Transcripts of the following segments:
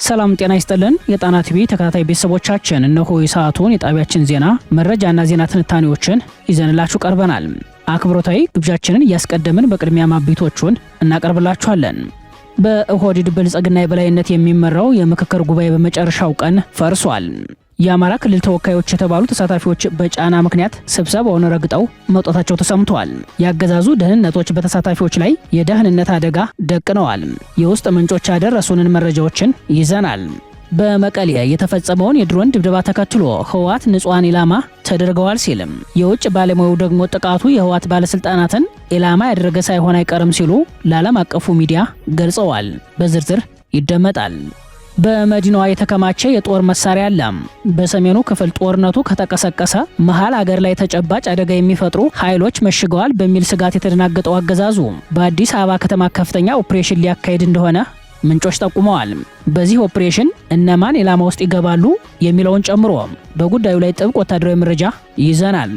ሰላም ጤና ይስጥልን የጣና ቲቪ ተከታታይ ቤተሰቦቻችን እነሆ የሰዓቱን የጣቢያችን ዜና መረጃና ዜና ትንታኔዎችን ይዘንላችሁ ቀርበናል። አክብሮታዊ ግብዣችንን እያስቀደምን በቅድሚያ ማቢቶቹን እናቀርብላችኋለን። በኦህዴድ ብልጽግና የበላይነት የሚመራው የምክክር ጉባኤ በመጨረሻው ቀን ፈርሷል። የአማራ ክልል ተወካዮች የተባሉ ተሳታፊዎች በጫና ምክንያት ስብሰባውን ረግጠው መውጣታቸው ተሰምቷል። ያገዛዙ ደህንነቶች በተሳታፊዎች ላይ የደህንነት አደጋ ደቅነዋል። የውስጥ ምንጮች ያደረሱንን መረጃዎችን ይዘናል። በመቀሌ የተፈጸመውን የድሮን ድብደባ ተከትሎ ህወሓት ንጹሃን ኢላማ ተደርገዋል ሲልም፣ የውጭ ባለሙያው ደግሞ ጥቃቱ የህወሓት ባለስልጣናትን ኢላማ ያደረገ ሳይሆን አይቀርም ሲሉ ለዓለም አቀፉ ሚዲያ ገልጸዋል። በዝርዝር ይደመጣል። በመዲናዋ የተከማቸ የጦር መሳሪያ አለ። በሰሜኑ ክፍል ጦርነቱ ከተቀሰቀሰ መሃል አገር ላይ ተጨባጭ አደጋ የሚፈጥሩ ኃይሎች መሽገዋል በሚል ስጋት የተደናገጠው አገዛዙ በአዲስ አበባ ከተማ ከፍተኛ ኦፕሬሽን ሊያካሂድ እንደሆነ ምንጮች ጠቁመዋል። በዚህ ኦፕሬሽን እነማን ኢላማ ውስጥ ይገባሉ የሚለውን ጨምሮ በጉዳዩ ላይ ጥብቅ ወታደራዊ መረጃ ይዘናል።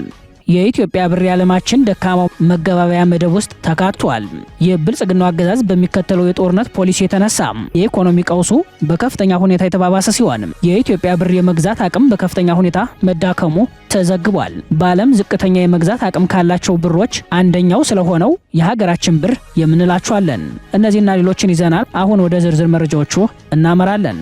የኢትዮጵያ ብር የዓለማችን ደካማው መገበያያ መደብ ውስጥ ተካቷል። የብልጽግናው አገዛዝ በሚከተለው የጦርነት ፖሊሲ የተነሳ የኢኮኖሚ ቀውሱ በከፍተኛ ሁኔታ የተባባሰ ሲሆን የኢትዮጵያ ብር የመግዛት አቅም በከፍተኛ ሁኔታ መዳከሙ ተዘግቧል። በዓለም ዝቅተኛ የመግዛት አቅም ካላቸው ብሮች አንደኛው ስለሆነው የሀገራችን ብር የምንላቸዋለን። እነዚህና ሌሎችን ይዘናል። አሁን ወደ ዝርዝር መረጃዎቹ እናመራለን።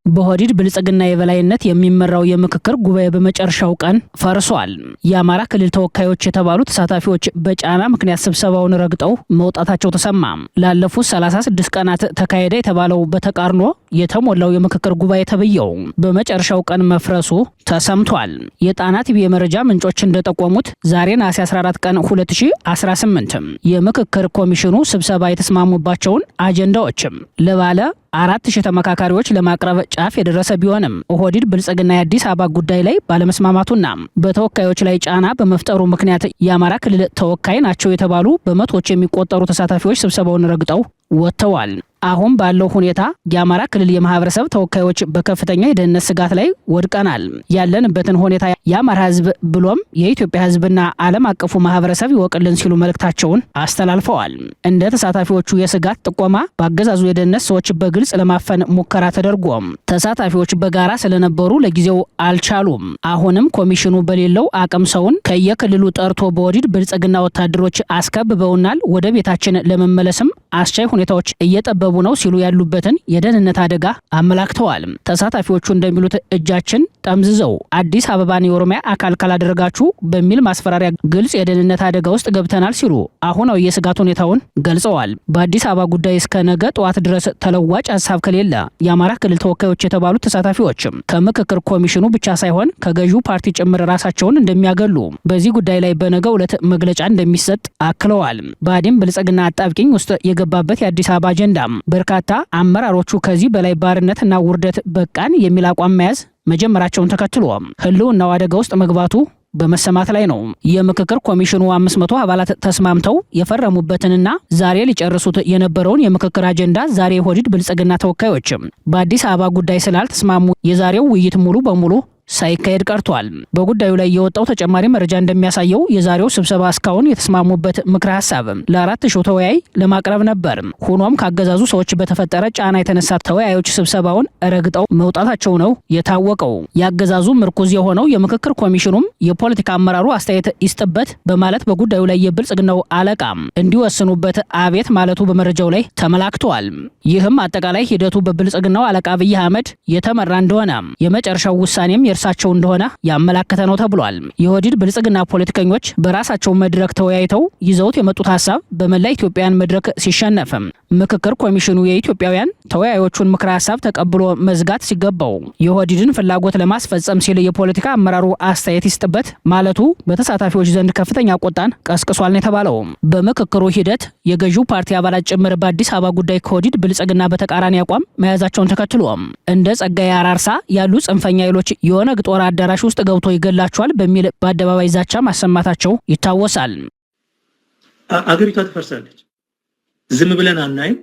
በኦህዴድ ብልጽግና የበላይነት የሚመራው የምክክር ጉባኤ በመጨረሻው ቀን ፈርሷል። የአማራ ክልል ተወካዮች የተባሉ ተሳታፊዎች በጫና ምክንያት ስብሰባውን ረግጠው መውጣታቸው ተሰማ። ላለፉት 36 ቀናት ተካሄደ የተባለው በተቃርኖ የተሞላው የምክክር ጉባኤ ተብየው በመጨረሻው ቀን መፍረሱ ተሰምቷል። የጣና ቲቪ የመረጃ ምንጮች እንደጠቆሙት ዛሬ ነሐሴ 14 ቀን 2018 የምክክር ኮሚሽኑ ስብሰባ የተስማሙባቸውን አጀንዳዎችም ለባለ 4000 ተመካካሪዎች ለማቅረብ ጫፍ የደረሰ ቢሆንም ኦህዴድ ብልጽግና የአዲስ አበባ ጉዳይ ላይ ባለመስማማቱና በተወካዮች ላይ ጫና በመፍጠሩ ምክንያት የአማራ ክልል ተወካይ ናቸው የተባሉ በመቶዎች የሚቆጠሩ ተሳታፊዎች ስብሰባውን ረግጠው ወጥተዋል። አሁን ባለው ሁኔታ የአማራ ክልል የማህበረሰብ ተወካዮች በከፍተኛ የደህንነት ስጋት ላይ ወድቀናል። ያለንበትን ሁኔታ የአማራ ሕዝብ ብሎም የኢትዮጵያ ሕዝብና ዓለም አቀፉ ማህበረሰብ ይወቅልን ሲሉ መልእክታቸውን አስተላልፈዋል። እንደ ተሳታፊዎቹ የስጋት ጥቆማ በአገዛዙ የደህንነት ሰዎች በግልጽ ለማፈን ሙከራ ተደርጎም ተሳታፊዎች በጋራ ስለነበሩ ለጊዜው አልቻሉም። አሁንም ኮሚሽኑ በሌለው አቅም ሰውን ከየክልሉ ጠርቶ በኦህዴድ ብልጽግና ወታደሮች አስከብበውናል። ወደ ቤታችን ለመመለስም አስቻይ ሁኔታዎች እየጠበቡ ነው ሲሉ ያሉበትን የደህንነት አደጋ አመላክተዋል። ተሳታፊዎቹ እንደሚሉት እጃችን ጠምዝዘው አዲስ አበባን የኦሮሚያ አካል ካላደረጋችሁ በሚል ማስፈራሪያ ግልጽ የደህንነት አደጋ ውስጥ ገብተናል ሲሉ አሁናዊ የስጋት ሁኔታውን ገልጸዋል። በአዲስ አበባ ጉዳይ እስከ ነገ ጠዋት ድረስ ተለዋጭ ሀሳብ ከሌለ የአማራ ክልል ተወካዮች የተባሉ ተሳታፊዎችም ከምክክር ኮሚሽኑ ብቻ ሳይሆን ከገዢው ፓርቲ ጭምር ራሳቸውን እንደሚያገሉ በዚህ ጉዳይ ላይ በነገው ዕለት መግለጫ እንደሚሰጥ አክለዋል። ብአዴን ብልጽግና አጣብቂኝ ውስጥ የገባበት የአዲስ አበባ አጀንዳ በርካታ አመራሮቹ ከዚህ በላይ ባርነትና ውርደት በቃን የሚል አቋም መያዝ መጀመራቸውን ተከትሎ ህልውናው አደጋ ውስጥ መግባቱ በመሰማት ላይ ነው። የምክክር ኮሚሽኑ 500 አባላት ተስማምተው የፈረሙበትንና ዛሬ ሊጨርሱት የነበረውን የምክክር አጀንዳ ዛሬ የኦህዴድ ብልጽግና ተወካዮች በአዲስ አበባ ጉዳይ ስላልተስማሙ የዛሬው ውይይት ሙሉ በሙሉ ሳይካሄድ ቀርቷል። በጉዳዩ ላይ የወጣው ተጨማሪ መረጃ እንደሚያሳየው የዛሬው ስብሰባ እስካሁን የተስማሙበት ምክረ ሀሳብ ለ4000 ተወያይ ለማቅረብ ነበር። ሆኖም ካገዛዙ ሰዎች በተፈጠረ ጫና የተነሳ ተወያዮች ስብሰባውን ረግጠው መውጣታቸው ነው የታወቀው። ያገዛዙ ምርኩዝ የሆነው የምክክር ኮሚሽኑም የፖለቲካ አመራሩ አስተያየት ይስጥበት በማለት በጉዳዩ ላይ የብልጽግናው አለቃ እንዲወስኑበት አቤት ማለቱ በመረጃው ላይ ተመላክቷል። ይህም አጠቃላይ ሂደቱ በብልጽግናው አለቃ አብይ አህመድ የተመራ እንደሆነ የመጨረሻው ውሳኔም እርሳቸው እንደሆነ ያመላከተ ነው ተብሏል። የኦህዴድ ብልጽግና ፖለቲከኞች በራሳቸው መድረክ ተወያይተው ይዘውት የመጡት ሀሳብ በመላ ኢትዮጵያን መድረክ ሲሸነፍ ምክክር ኮሚሽኑ የኢትዮጵያውያን ተወያዮቹን ምክረ ሀሳብ ተቀብሎ መዝጋት ሲገባው የኦህዴድን ፍላጎት ለማስፈጸም ሲል የፖለቲካ አመራሩ አስተያየት ይስጥበት ማለቱ በተሳታፊዎች ዘንድ ከፍተኛ ቁጣን ቀስቅሷል ነው የተባለው። በምክክሩ ሂደት የገዢው ፓርቲ አባላት ጭምር በአዲስ አበባ ጉዳይ ከኦህዴድ ብልጽግና በተቃራኒ አቋም መያዛቸውን ተከትሎ እንደ ጸጋዬ አራርሳ ያሉ ጽንፈኛ ኃይሎች የኦነግ ጦር አዳራሽ ውስጥ ገብቶ ይገላቸዋል በሚል በአደባባይ ዛቻ ማሰማታቸው ይታወሳል። አገሪቷ ትፈርሳለች፣ ዝም ብለን አናይም።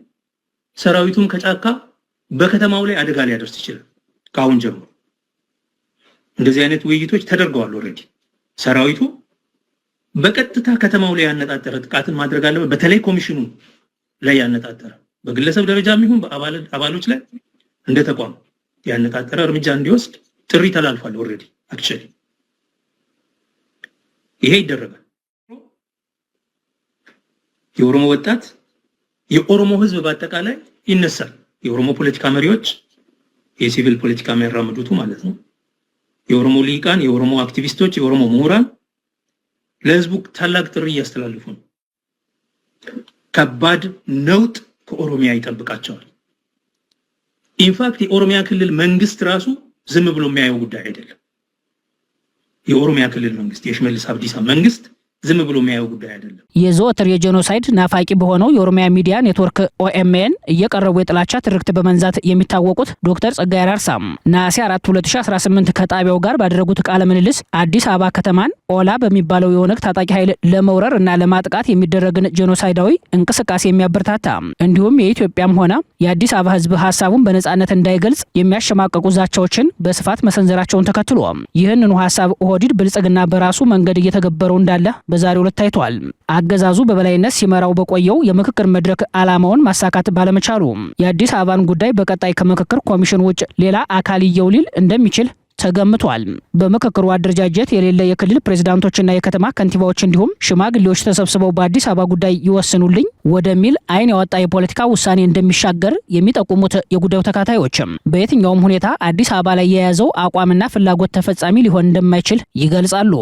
ሰራዊቱም ከጫካ በከተማው ላይ አደጋ ሊያደርስ ይችላል። ካሁን ጀምሮ እንደዚህ አይነት ውይይቶች ተደርገዋል። ኦልሬዲ ሰራዊቱ በቀጥታ ከተማው ላይ ያነጣጠረ ጥቃትን ማድረግ አለበት። በተለይ ኮሚሽኑ ላይ ያነጣጠረ በግለሰብ ደረጃም ይሁን በአባሎች ላይ እንደ ተቋም ያነጣጠረ እርምጃ እንዲወስድ ጥሪ ተላልፏል። ኦሬዲ አክቹሊ ይሄ ይደረጋል። የኦሮሞ ወጣት የኦሮሞ ህዝብ በአጠቃላይ ይነሳል። የኦሮሞ ፖለቲካ መሪዎች የሲቪል ፖለቲካ የሚያራምዱት ማለት ነው። የኦሮሞ ሊቃን፣ የኦሮሞ አክቲቪስቶች፣ የኦሮሞ ምሁራን ለህዝቡ ታላቅ ጥሪ እያስተላልፉ ነው። ከባድ ነውጥ ከኦሮሚያ ይጠብቃቸዋል። ኢንፋክት የኦሮሚያ ክልል መንግስት ራሱ ዝም ብሎ የሚያየው ጉዳይ አይደለም። የኦሮሚያ ክልል መንግስት የሽመልስ አብዲሳ መንግስት ዝም ብሎ የሚያየው ጉዳይ አይደለም። የዘወትር የጄኖሳይድ ናፋቂ በሆነው የኦሮሚያ ሚዲያ ኔትወርክ ኦኤምኤን እየቀረቡ የጥላቻ ትርክት በመንዛት የሚታወቁት ዶክተር ጸጋዬ አራርሳ ነሐሴ 4 2018 ከጣቢያው ጋር ባደረጉት ቃለ ምልልስ አዲስ አበባ ከተማን ኦላ በሚባለው የኦነግ ታጣቂ ኃይል ለመውረር እና ለማጥቃት የሚደረግን ጄኖሳይዳዊ እንቅስቃሴ የሚያበረታታ እንዲሁም የኢትዮጵያም ሆነ የአዲስ አበባ ህዝብ ሀሳቡን በነጻነት እንዳይገልጽ የሚያሸማቀቁ ዛቻዎችን በስፋት መሰንዘራቸውን ተከትሎ ይህንኑ ሀሳብ ኦህዴድ ብልጽግና በራሱ መንገድ እየተገበረው እንዳለ በዛሬው ዕለት ታይቷል። አገዛዙ በበላይነት ሲመራው በቆየው የምክክር መድረክ ዓላማውን ማሳካት ባለመቻሉ የአዲስ አበባን ጉዳይ በቀጣይ ከምክክር ኮሚሽን ውጭ ሌላ አካል ይየውሊል እንደሚችል ተገምቷል። በምክክሩ አደረጃጀት የሌለ የክልል ፕሬዝዳንቶችና የከተማ ከንቲባዎች እንዲሁም ሽማግሌዎች ተሰብስበው በአዲስ አበባ ጉዳይ ይወስኑልኝ ወደሚል አይን ያወጣ የፖለቲካ ውሳኔ እንደሚሻገር የሚጠቁሙት የጉዳዩ ተካታዮችም በየትኛውም ሁኔታ አዲስ አበባ ላይ የያዘው አቋምና ፍላጎት ተፈጻሚ ሊሆን እንደማይችል ይገልጻሉ።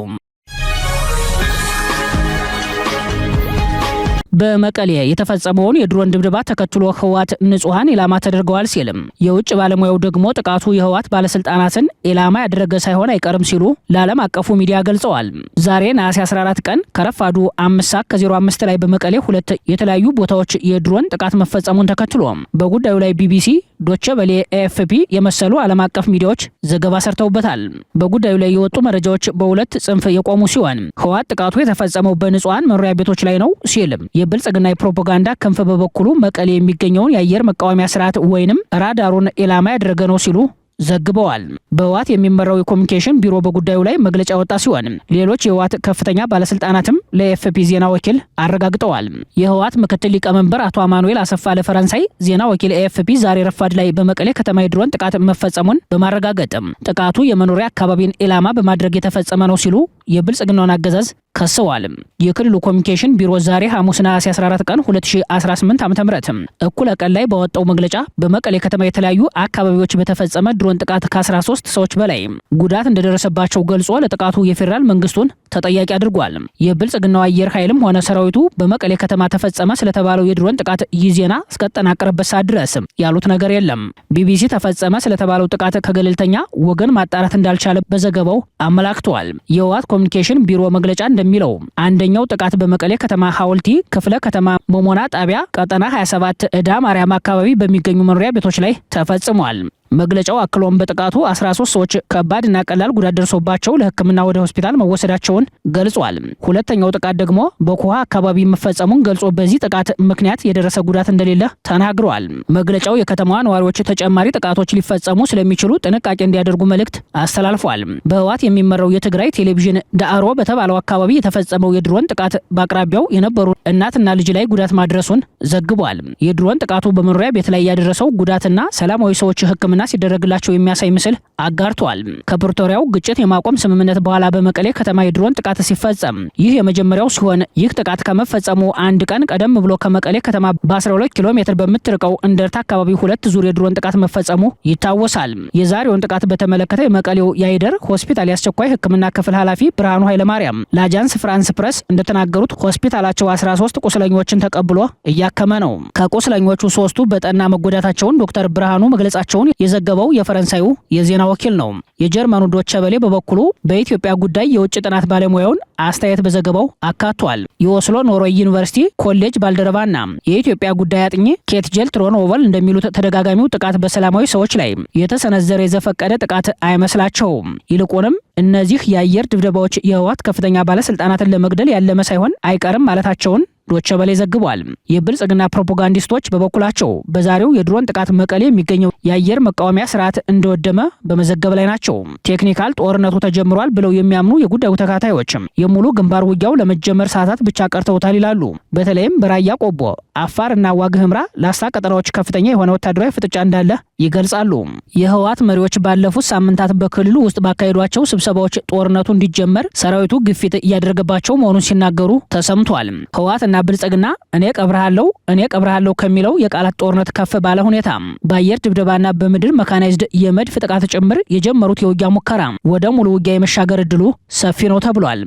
በመቀሌ የተፈጸመውን የድሮን ድብደባ ተከትሎ ህወሓት ንጹሃን ኢላማ ተደርገዋል ሲልም የውጭ ባለሙያው ደግሞ ጥቃቱ የህወሓት ባለስልጣናትን ኢላማ ያደረገ ሳይሆን አይቀርም ሲሉ ለዓለም አቀፉ ሚዲያ ገልጸዋል። ዛሬ ነሐሴ 14 ቀን ከረፋዱ 5:05 ላይ በመቀሌ ሁለት የተለያዩ ቦታዎች የድሮን ጥቃት መፈጸሙን ተከትሎ በጉዳዩ ላይ ቢቢሲ፣ ዶቼ ቬለ፣ ኤኤፍፒ የመሰሉ ዓለም አቀፍ ሚዲያዎች ዘገባ ሰርተውበታል። በጉዳዩ ላይ የወጡ መረጃዎች በሁለት ጽንፍ የቆሙ ሲሆን ህወሓት ጥቃቱ የተፈጸመው በንጹሃን መኖሪያ ቤቶች ላይ ነው ሲልም የብልጽግና የፕሮፓጋንዳ ክንፍ በበኩሉ መቀሌ የሚገኘውን የአየር መቃወሚያ ስርዓት ወይንም ራዳሩን ኢላማ ያደረገ ነው ሲሉ ዘግበዋል። በህወሓት የሚመራው የኮሚኒኬሽን ቢሮ በጉዳዩ ላይ መግለጫ ወጣ ሲሆን ሌሎች የህወሓት ከፍተኛ ባለስልጣናትም ለኤፍፒ ዜና ወኪል አረጋግጠዋል። የህወሓት ምክትል ሊቀመንበር አቶ አማኑኤል አሰፋ ለፈረንሳይ ዜና ወኪል ኤፍፒ ዛሬ ረፋድ ላይ በመቀሌ ከተማ የድሮን ጥቃት መፈጸሙን በማረጋገጥም ጥቃቱ የመኖሪያ አካባቢን ኢላማ በማድረግ የተፈጸመ ነው ሲሉ የብልጽግናውን አገዛዝ ከሰዋል። የክልሉ ኮሚኒኬሽን ቢሮ ዛሬ ሐሙስ ነሐሴ 14 ቀን 2018 ዓ.ም እኩለ ቀን ላይ በወጣው መግለጫ በመቀሌ ከተማ የተለያዩ አካባቢዎች በተፈጸመ ድሮን ጥቃት ከ13 ሰዎች በላይ ጉዳት እንደደረሰባቸው ገልጾ ለጥቃቱ የፌዴራል መንግስቱን ተጠያቂ አድርጓል። የብልጽግናው አየር ኃይልም ሆነ ሰራዊቱ በመቀሌ ከተማ ተፈጸመ ስለተባለው የድሮን ጥቃት ይህ ዜና እስከተጠናቀረበት ሰዓት ድረስ ያሉት ነገር የለም። ቢቢሲ ተፈጸመ ስለተባለው ጥቃት ከገለልተኛ ወገን ማጣራት እንዳልቻለ በዘገባው አመላክቷል። የህወሓት ኮሚኒኬሽን ቢሮ መግለጫ እንደሚለው አንደኛው ጥቃት በመቀሌ ከተማ ሐውልቲ ክፍለ ከተማ ሞሞና ጣቢያ ቀጠና 27 ዕዳ ማርያም አካባቢ በሚገኙ መኖሪያ ቤቶች ላይ ተፈጽሟል። መግለጫው አክሎም በጥቃቱ 13 ሰዎች ከባድና ቀላል ጉዳት ደርሶባቸው ለሕክምና ወደ ሆስፒታል መወሰዳቸውን ገልጿል። ሁለተኛው ጥቃት ደግሞ በኮሃ አካባቢ መፈጸሙን ገልጾ በዚህ ጥቃት ምክንያት የደረሰ ጉዳት እንደሌለ ተናግሯል። መግለጫው የከተማዋ ነዋሪዎች ተጨማሪ ጥቃቶች ሊፈጸሙ ስለሚችሉ ጥንቃቄ እንዲያደርጉ መልእክት አስተላልፏል። በህወሓት የሚመራው የትግራይ ቴሌቪዥን ዳዕሮ በተባለው አካባቢ የተፈጸመው የድሮን ጥቃት በአቅራቢያው የነበሩ እናትና ልጅ ላይ ጉዳት ማድረሱን ዘግቧል። የድሮን ጥቃቱ በመኖሪያ ቤት ላይ ያደረሰው ጉዳትና ሰላማዊ ሰዎች ሕክምና ሲደረግላቸው የሚያሳይ ምስል አጋርቷል። ከፕሪቶሪያው ግጭት የማቆም ስምምነት በኋላ በመቀሌ ከተማ የድሮን ጥቃት ሲፈጸም ይህ የመጀመሪያው ሲሆን ይህ ጥቃት ከመፈጸሙ አንድ ቀን ቀደም ብሎ ከመቀሌ ከተማ በ12 ኪሎ ሜትር በምትርቀው እንደርታ አካባቢ ሁለት ዙር የድሮን ጥቃት መፈጸሙ ይታወሳል። የዛሬውን ጥቃት በተመለከተ የመቀሌው የአይደር ሆስፒታል የአስቸኳይ ሕክምና ክፍል ኃላፊ ብርሃኑ ኃይለማርያም ለአጃንስ ፍራንስ ፕረስ እንደተናገሩት ሆስፒታላቸው 13 ቁስለኞችን ተቀብሎ እያከመ ነው። ከቁስለኞቹ 3ቱ በጠና መጎዳታቸውን ዶክተር ብርሃኑ መግለጻቸውን የዘገበው የፈረንሳዩ የዜና ወኪል ነው። የጀርመኑ ዶቼ ቬለ በበኩሉ በኢትዮጵያ ጉዳይ የውጭ ጥናት ባለሙያውን አስተያየት በዘገባው አካቷል። የኦስሎ ኖርዌይ ዩኒቨርሲቲ ኮሌጅ ባልደረባና የኢትዮጵያ ጉዳይ አጥኚ ኬት ጀል ትሮንኦቨል እንደሚሉት ተደጋጋሚው ጥቃት በሰላማዊ ሰዎች ላይ የተሰነዘረ የዘፈቀደ ጥቃት አይመስላቸውም። ይልቁንም እነዚህ የአየር ድብደባዎች የህወሓት ከፍተኛ ባለስልጣናትን ለመግደል ያለመ ሳይሆን አይቀርም ማለታቸውን ዶቼ ቬለ ዘግቧል። የብልጽግና ፕሮፓጋንዲስቶች በበኩላቸው በዛሬው የድሮን ጥቃት መቀሌ የሚገኘው የአየር መቃወሚያ ስርዓት እንደወደመ በመዘገብ ላይ ናቸው። ቴክኒካል ጦርነቱ ተጀምሯል ብለው የሚያምኑ የጉዳዩ ተካታዮች የሙሉ ግንባር ውጊያው ለመጀመር ሰዓታት ብቻ ቀርተውታል ይላሉ። በተለይም በራያ ቆቦ፣ አፋር እና ዋግ ኽምራ ላስታ ቀጠናዎች ከፍተኛ የሆነ ወታደራዊ ፍጥጫ እንዳለ ይገልጻሉ። የህወሓት መሪዎች ባለፉት ሳምንታት በክልሉ ውስጥ ባካሄዷቸው ስብሰባዎች ጦርነቱ እንዲጀመር ሰራዊቱ ግፊት እያደረገባቸው መሆኑን ሲናገሩ ተሰምቷል። ህወሓትና ብልጽግና እኔ ቀብረሃለሁ ከሚለው የቃላት ጦርነት ከፍ ባለ ሁኔታ በአየር ድብደባና በምድር መካናይዝድ የመድፍ ጥቃት ጭምር የጀመሩት የውጊያ ሙከራ ወደ ሙሉ ውጊያ የመሻገር እድሉ ሰፊ ነው ተብሏል።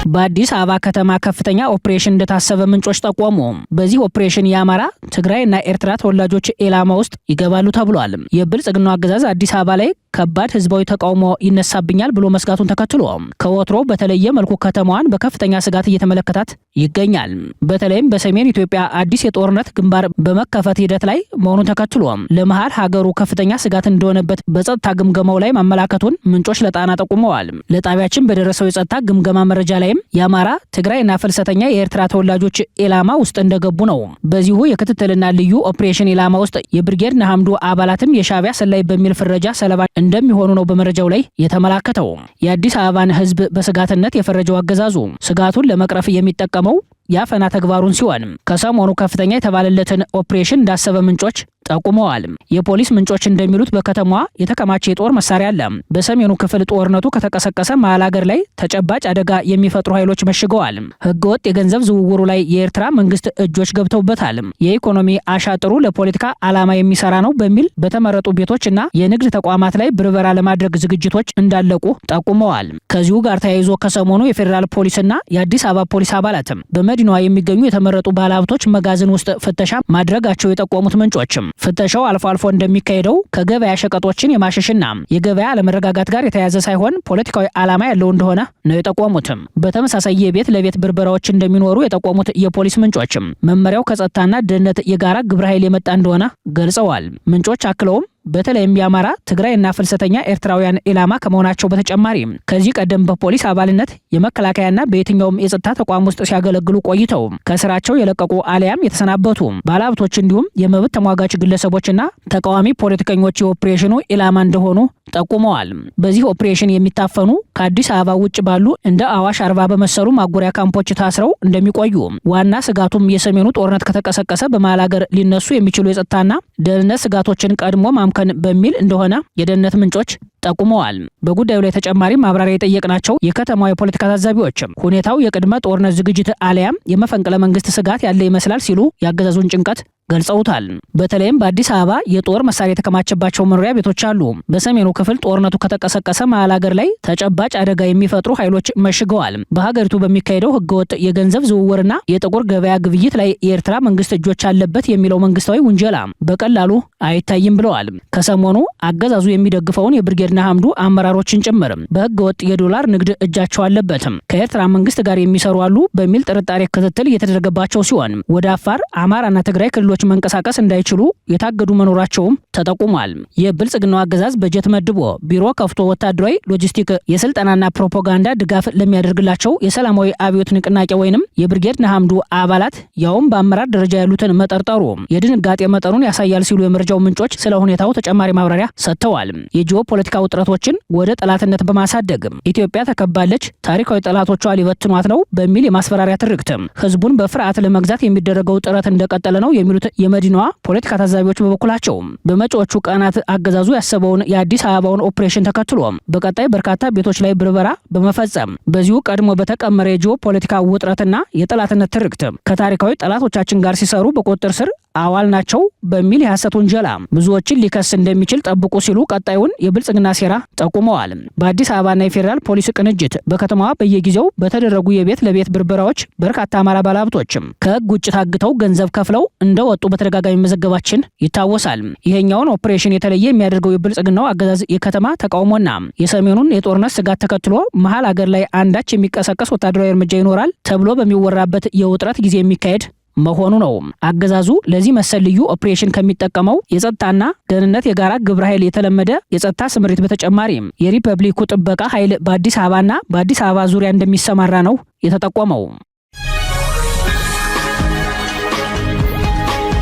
በአዲስ አበባ ከተማ ከፍተኛ ኦፕሬሽን እንደታሰበ ምንጮች ጠቆሙ። በዚህ ኦፕሬሽን የአማራ፣ ትግራይና ኤርትራ ተወላጆች ኢላማ ውስጥ ይገባሉ ተብሏል። የብልጽግናው አገዛዝ አዲስ አበባ ላይ ከባድ ህዝባዊ ተቃውሞ ይነሳብኛል ብሎ መስጋቱን ተከትሎ ከወትሮ በተለየ መልኩ ከተማዋን በከፍተኛ ስጋት እየተመለከታት ይገኛል። በተለይም በሰሜን ኢትዮጵያ አዲስ የጦርነት ግንባር በመከፈት ሂደት ላይ መሆኑን ተከትሎ ለመሃል ሀገሩ ከፍተኛ ስጋት እንደሆነበት በጸጥታ ግምገማው ላይ ማመላከቱን ምንጮች ለጣና ጠቁመዋል። ለጣቢያችን በደረሰው የጸጥታ ግምገማ መረጃ ላይም የአማራ፣ ትግራይና ፍልሰተኛ የኤርትራ ተወላጆች ኢላማ ውስጥ እንደገቡ ነው። በዚሁ የክትትልና ልዩ ኦፕሬሽን ኢላማ ውስጥ የብርጌድ ንሓመዱ አባላትም የሻዕቢያ ሰላይ በሚል ፍረጃ ሰለባ እንደሚሆኑ ነው በመረጃው ላይ የተመላከተው። የአዲስ አበባን ህዝብ በስጋትነት የፈረጀው አገዛዙ ስጋቱን ለመቅረፍ የሚጠቀመው ያፈና ተግባሩን ሲሆን ከሰሞኑ ከፍተኛ የተባለለትን ኦፕሬሽን እንዳሰበ ምንጮች ጠቁመዋል። የፖሊስ ምንጮች እንደሚሉት በከተማዋ የተከማቸ የጦር መሳሪያ አለ። በሰሜኑ ክፍል ጦርነቱ ከተቀሰቀሰ መሃል ሀገር ላይ ተጨባጭ አደጋ የሚፈጥሩ ኃይሎች መሽገዋል። ህገወጥ የገንዘብ ዝውውሩ ላይ የኤርትራ መንግስት እጆች ገብተውበታል። የኢኮኖሚ አሻጥሩ ለፖለቲካ ዓላማ የሚሰራ ነው በሚል በተመረጡ ቤቶችና የንግድ ተቋማት ላይ ብርበራ ለማድረግ ዝግጅቶች እንዳለቁ ጠቁመዋል። ከዚሁ ጋር ተያይዞ ከሰሞኑ የፌዴራል ፖሊስና የአዲስ አበባ ፖሊስ አባላት በመዲናዋ የሚገኙ የተመረጡ ባለሀብቶች መጋዘን ውስጥ ፍተሻ ማድረጋቸው የጠቆሙት ምንጮችም ፍተሻው አልፎ አልፎ እንደሚካሄደው ከገበያ ሸቀጦችን የማሸሽና የገበያ አለመረጋጋት ጋር የተያያዘ ሳይሆን ፖለቲካዊ ዓላማ ያለው እንደሆነ ነው የጠቆሙትም። በተመሳሳይ የቤት ለቤት ብርበራዎች እንደሚኖሩ የጠቆሙት የፖሊስ ምንጮችም መመሪያው ከጸጥታና ደህንነት የጋራ ግብረ ኃይል የመጣ እንደሆነ ገልጸዋል። ምንጮች አክለውም በተለይም የአማራ፣ ትግራይና ፍልሰተኛ ኤርትራውያን ኢላማ ከመሆናቸው በተጨማሪ ከዚህ ቀደም በፖሊስ አባልነት የመከላከያና በየትኛውም የጸጥታ ተቋም ውስጥ ሲያገለግሉ ቆይተው ከስራቸው የለቀቁ አሊያም የተሰናበቱ ባለሀብቶች እንዲሁም የመብት ተሟጋች ግለሰቦችና ተቃዋሚ ፖለቲከኞች የኦፕሬሽኑ ኢላማ እንደሆኑ ጠቁመዋል። በዚህ ኦፕሬሽን የሚታፈኑ ከአዲስ አበባ ውጭ ባሉ እንደ አዋሽ አርባ በመሰሉ ማጎሪያ ካምፖች ታስረው እንደሚቆዩ፣ ዋና ስጋቱም የሰሜኑ ጦርነት ከተቀሰቀሰ በመሃል ሀገር ሊነሱ የሚችሉ የጸጥታና ደህንነት ስጋቶችን ቀድሞ ማምከን በሚል እንደሆነ የደህንነት ምንጮች ጠቁመዋል። በጉዳዩ ላይ ተጨማሪ ማብራሪያ የጠየቅናቸው የከተማው የፖለቲካ ታዛቢዎችም ሁኔታው የቅድመ ጦርነት ዝግጅት አሊያም የመፈንቅለ መንግስት ስጋት ያለ ይመስላል ሲሉ ያገዛዙን ጭንቀት ገልጸውታል። በተለይም በአዲስ አበባ የጦር መሳሪያ የተከማቸባቸው መኖሪያ ቤቶች አሉ። በሰሜኑ ክፍል ጦርነቱ ከተቀሰቀሰ መሃል ሀገር ላይ ተጨባጭ አደጋ የሚፈጥሩ ኃይሎች መሽገዋል። በሀገሪቱ በሚካሄደው ህገወጥ የገንዘብ ዝውውርና የጥቁር ገበያ ግብይት ላይ የኤርትራ መንግስት እጆች አለበት የሚለው መንግስታዊ ውንጀላ በቀላሉ አይታይም ብለዋል። ከሰሞኑ አገዛዙ የሚደግፈውን የብርጌድ ንሓመዱ አመራሮችን ጭምር በህገወጥ የዶላር ንግድ እጃቸው አለበትም ከኤርትራ መንግስት ጋር የሚሰሩ አሉ በሚል ጥርጣሬ ክትትል እየተደረገባቸው ሲሆን ወደ አፋር፣ አማራና ትግራይ ክልሎች መንቀሳቀስ እንዳይችሉ የታገዱ መኖራቸውም ተጠቁሟል። የብልጽግናው አገዛዝ በጀት መድቦ ቢሮ ከፍቶ ወታደራዊ፣ ሎጂስቲክ፣ የስልጠናና ፕሮፓጋንዳ ድጋፍ ለሚያደርግላቸው የሰላማዊ አብዮት ንቅናቄ ወይንም የብርጌድ ንሓመዱ አባላት ያውም በአመራር ደረጃ ያሉትን መጠርጠሩ የድንጋጤ መጠኑን ያሳያል ሲሉ የመረጃው ምንጮች ስለ ሁኔታው ተጨማሪ ማብራሪያ ሰጥተዋል። የጂኦ ፖለቲካ ውጥረቶችን ወደ ጠላትነት በማሳደግ ኢትዮጵያ ተከባለች፣ ታሪካዊ ጠላቶቿ ሊበትኗት ነው በሚል የማስፈራሪያ ትርክት ህዝቡን በፍርሃት ለመግዛት የሚደረገው ጥረት እንደቀጠለ ነው የሚሉት የመዲናዋ ፖለቲካ ታዛቢዎች በበኩላቸው በመጪዎቹ ቀናት አገዛዙ ያሰበውን የአዲስ አበባውን ኦፕሬሽን ተከትሎ በቀጣይ በርካታ ቤቶች ላይ ብርበራ በመፈጸም በዚሁ ቀድሞ በተቀመረ የጂኦ ፖለቲካ ውጥረትና የጠላትነት ትርክት ከታሪካዊ ጠላቶቻችን ጋር ሲሰሩ በቁጥጥር ስር አዋል ናቸው በሚል የሐሰት ውንጀላ ብዙዎችን ሊከስ እንደሚችል ጠብቁ ሲሉ ቀጣዩን የብልጽግና ሴራ ጠቁመዋል። በአዲስ አበባና የፌዴራል ፖሊስ ቅንጅት በከተማዋ በየጊዜው በተደረጉ የቤት ለቤት ብርበራዎች በርካታ አማራ ባለሀብቶችም ከህግ ውጭ ታግተው ገንዘብ ከፍለው እንደወጡ በተደጋጋሚ መዘገባችን ይታወሳል። ይሄኛውን ኦፕሬሽን የተለየ የሚያደርገው የብልጽግናው አገዛዝ የከተማ ተቃውሞና የሰሜኑን የጦርነት ስጋት ተከትሎ መሃል ሀገር ላይ አንዳች የሚቀሰቀስ ወታደራዊ እርምጃ ይኖራል ተብሎ በሚወራበት የውጥረት ጊዜ የሚካሄድ መሆኑ ነው። አገዛዙ ለዚህ መሰል ልዩ ኦፕሬሽን ከሚጠቀመው የጸጥታና ደህንነት የጋራ ግብረ ኃይል የተለመደ የጸጥታ ስምሪት በተጨማሪ የሪፐብሊኩ ጥበቃ ኃይል በአዲስ አበባና በአዲስ አበባ ዙሪያ እንደሚሰማራ ነው የተጠቆመው።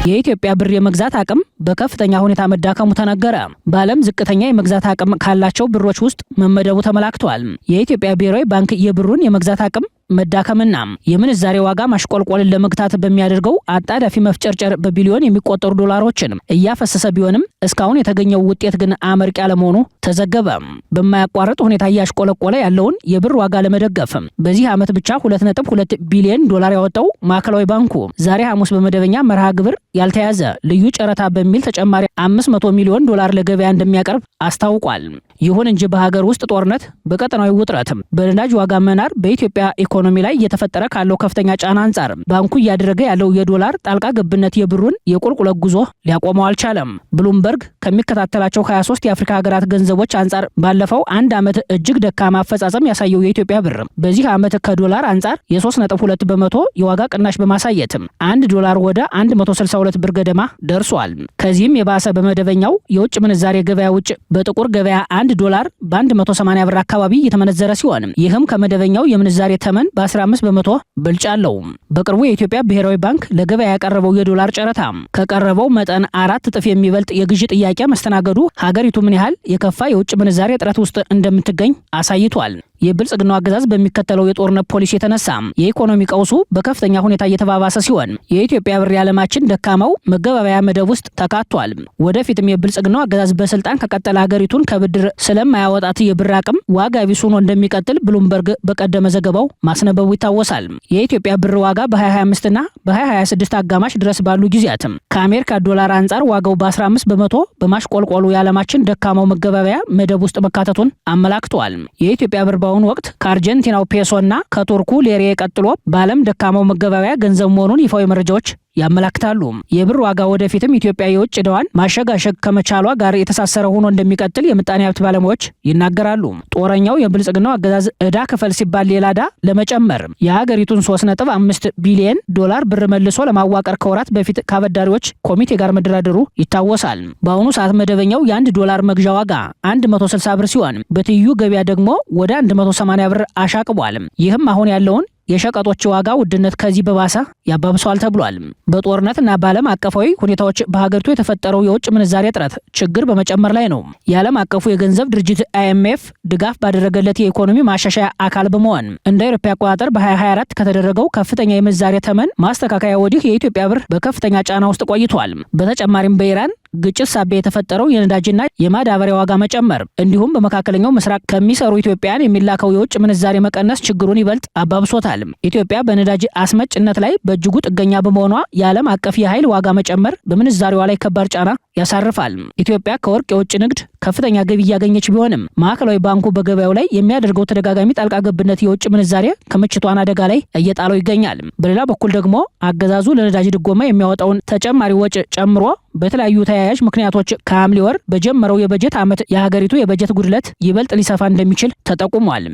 የኢትዮጵያ ብር የመግዛት አቅም በከፍተኛ ሁኔታ መዳከሙ ተነገረ። በዓለም ዝቅተኛ የመግዛት አቅም ካላቸው ብሮች ውስጥ መመደቡ ተመላክቷል። የኢትዮጵያ ብሔራዊ ባንክ የብሩን የመግዛት አቅም መዳከምና የምንዛሬ ዋጋ ማሽቆልቆልን ለመግታት በሚያደርገው አጣዳፊ መፍጨርጨር በቢሊዮን የሚቆጠሩ ዶላሮችን እያፈሰሰ ቢሆንም እስካሁን የተገኘው ውጤት ግን አመርቂ አለመሆኑ ተዘገበ። በማያቋርጥ ሁኔታ እያሽቆለቆለ ያለውን የብር ዋጋ ለመደገፍ በዚህ ዓመት ብቻ 2.2 ቢሊዮን ዶላር ያወጣው ማዕከላዊ ባንኩ ዛሬ ሐሙስ በመደበኛ መርሃ ግብር ያልተያዘ ልዩ ጨረታ በሚል ተጨማሪ 500 ሚሊዮን ዶላር ለገበያ እንደሚያቀርብ አስታውቋል። ይሁን እንጂ በሀገር ውስጥ ጦርነት፣ በቀጠናዊ ውጥረት፣ በነዳጅ ዋጋ መናር በኢትዮጵያ ኢኮኖሚ ላይ እየተፈጠረ ካለው ከፍተኛ ጫና አንጻር ባንኩ እያደረገ ያለው የዶላር ጣልቃ ገብነት የብሩን የቁልቁለት ጉዞ ሊያቆመው አልቻለም። ብሉምበርግ ከሚከታተላቸው 23 የአፍሪካ ሀገራት ገንዘቦች አንጻር ባለፈው አንድ ዓመት እጅግ ደካማ አፈጻጸም ያሳየው የኢትዮጵያ ብር በዚህ ዓመት ከዶላር አንጻር የ3.2 በመቶ የዋጋ ቅናሽ በማሳየት 1 ዶላር ወደ 162 ብር ገደማ ደርሷል። ከዚህም የባሰ በመደበኛው የውጭ ምንዛሬ ገበያ ውጭ በጥቁር ገበያ 1 ዶላር በ180 ብር አካባቢ እየተመነዘረ ሲሆን ይህም ከመደበኛው የምንዛሬ ተመን በ15 በመቶ ብልጫ አለው። በቅርቡ የኢትዮጵያ ብሔራዊ ባንክ ለገበያ ያቀረበው የዶላር ጨረታ ከቀረበው መጠን 4 እጥፍ የሚበልጥ የግዢ ጥያቄ መስተናገዱ ሀገሪቱ ምን ያህል የከፋ የውጭ ምንዛሬ እጥረት ውስጥ እንደምትገኝ አሳይቷል። የብልጽግናው አገዛዝ በሚከተለው የጦርነት ፖሊሲ የተነሳ የኢኮኖሚ ቀውሱ በከፍተኛ ሁኔታ እየተባባሰ ሲሆን የኢትዮጵያ ብር የዓለማችን ደካማው መገበያያ መደብ ውስጥ ተካቷል። ወደፊትም የብልጽግናው አገዛዝ በስልጣን ከቀጠለ ሀገሪቱን ከብድር ስለማያወጣት የብር አቅም ዋጋ ቢስ ሆኖ እንደሚቀጥል ብሉምበርግ በቀደመ ዘገባው ማስነበቡ ይታወሳል። የኢትዮጵያ ብር ዋጋ በ2025 እና በ2026 አጋማሽ ድረስ ባሉ ጊዜያት ከአሜሪካ ዶላር አንጻር ዋጋው በ15 በመቶ በማሽቆልቆሉ የዓለማችን ደካማው መገበያያ መደብ ውስጥ መካተቱን አመላክቷል። የኢትዮጵያ ብር በአሁኑ ወቅት ከአርጀንቲናው ፔሶ እና ከቱርኩ ሌሬ ቀጥሎ በዓለም ደካማው መገበያያ ገንዘብ መሆኑን ይፋዊ መረጃዎች ያመላክታሉ። የብር ዋጋ ወደፊትም ኢትዮጵያ የውጭ ዕዳዋን ማሸጋሸግ ከመቻሏ ጋር የተሳሰረ ሆኖ እንደሚቀጥል የምጣኔ ሀብት ባለሙያዎች ይናገራሉ። ጦረኛው የብልጽግናው አገዛዝ ዕዳ ክፈል ሲባል ሌላ ዕዳ ለመጨመር የሀገሪቱን 3.5 ቢሊዮን ዶላር ብር መልሶ ለማዋቀር ከወራት በፊት ከአበዳሪዎች ኮሚቴ ጋር መደራደሩ ይታወሳል። በአሁኑ ሰዓት መደበኛው የ1 ዶላር መግዣ ዋጋ 160 ብር ሲሆን በትይዩ ገበያ ደግሞ ወደ 180 ብር አሻቅቧል። ይህም አሁን ያለውን የሸቀጦች ዋጋ ውድነት ከዚህ በባሰ ያባብሰዋል ተብሏል። በጦርነትና በዓለም አቀፋዊ ሁኔታዎች በሀገሪቱ የተፈጠረው የውጭ ምንዛሬ እጥረት ችግር በመጨመር ላይ ነው። የዓለም አቀፉ የገንዘብ ድርጅት IMF ድጋፍ ባደረገለት የኢኮኖሚ ማሻሻያ አካል በመሆን እንደ አውሮፓ አቆጣጠር በ2024 ከተደረገው ከፍተኛ የምንዛሬ ተመን ማስተካከያ ወዲህ የኢትዮጵያ ብር በከፍተኛ ጫና ውስጥ ቆይቷል። በተጨማሪም በኢራን ግጭት ሳቢያ የተፈጠረው የነዳጅና የማዳበሪያ ዋጋ መጨመር እንዲሁም በመካከለኛው ምስራቅ ከሚሰሩ ኢትዮጵያን የሚላከው የውጭ ምንዛሬ መቀነስ ችግሩን ይበልጥ አባብሶታል። ኢትዮጵያ በነዳጅ አስመጭነት ላይ በእጅጉ ጥገኛ በመሆኗ የዓለም አቀፍ የኃይል ዋጋ መጨመር በምንዛሬዋ ላይ ከባድ ጫና ያሳርፋል። ኢትዮጵያ ከወርቅ የውጭ ንግድ ከፍተኛ ገቢ እያገኘች ቢሆንም ማዕከላዊ ባንኩ በገበያው ላይ የሚያደርገው ተደጋጋሚ ጣልቃ ገብነት የውጭ ምንዛሬ ክምችቷን አደጋ ላይ እየጣለው ይገኛል። በሌላ በኩል ደግሞ አገዛዙ ለነዳጅ ድጎማ የሚያወጣውን ተጨማሪ ወጪ ጨምሮ በተለያዩ ተያያዥ ምክንያቶች ከሐምሌ ወር በጀመረው የበጀት ዓመት የሀገሪቱ የበጀት ጉድለት ይበልጥ ሊሰፋ እንደሚችል ተጠቁሟል።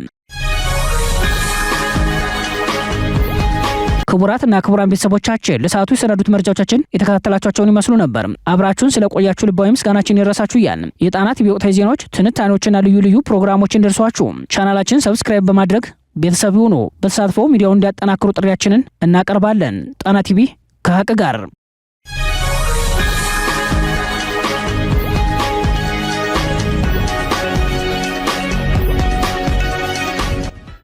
ክቡራትና ክቡራን ቤተሰቦቻችን ለሰዓቱ የሰነዱት መረጃዎቻችን የተከታተላችኋቸውን ይመስሉ ነበር። አብራችሁን ስለቆያችሁ ልባዊ ምስጋናችን ይድረሳችሁ እያልን የጣና ቲቪ ወቅታዊ ዜናዎች፣ ትንታኔዎችና ልዩ ልዩ ፕሮግራሞችን ደርሷችሁ ቻናላችን ሰብስክራይብ በማድረግ ቤተሰብ ይሁኑ። በተሳትፎ ሚዲያውን እንዲያጠናክሩ ጥሪያችንን እናቀርባለን። ጣና ቲቪ ከሀቅ ጋር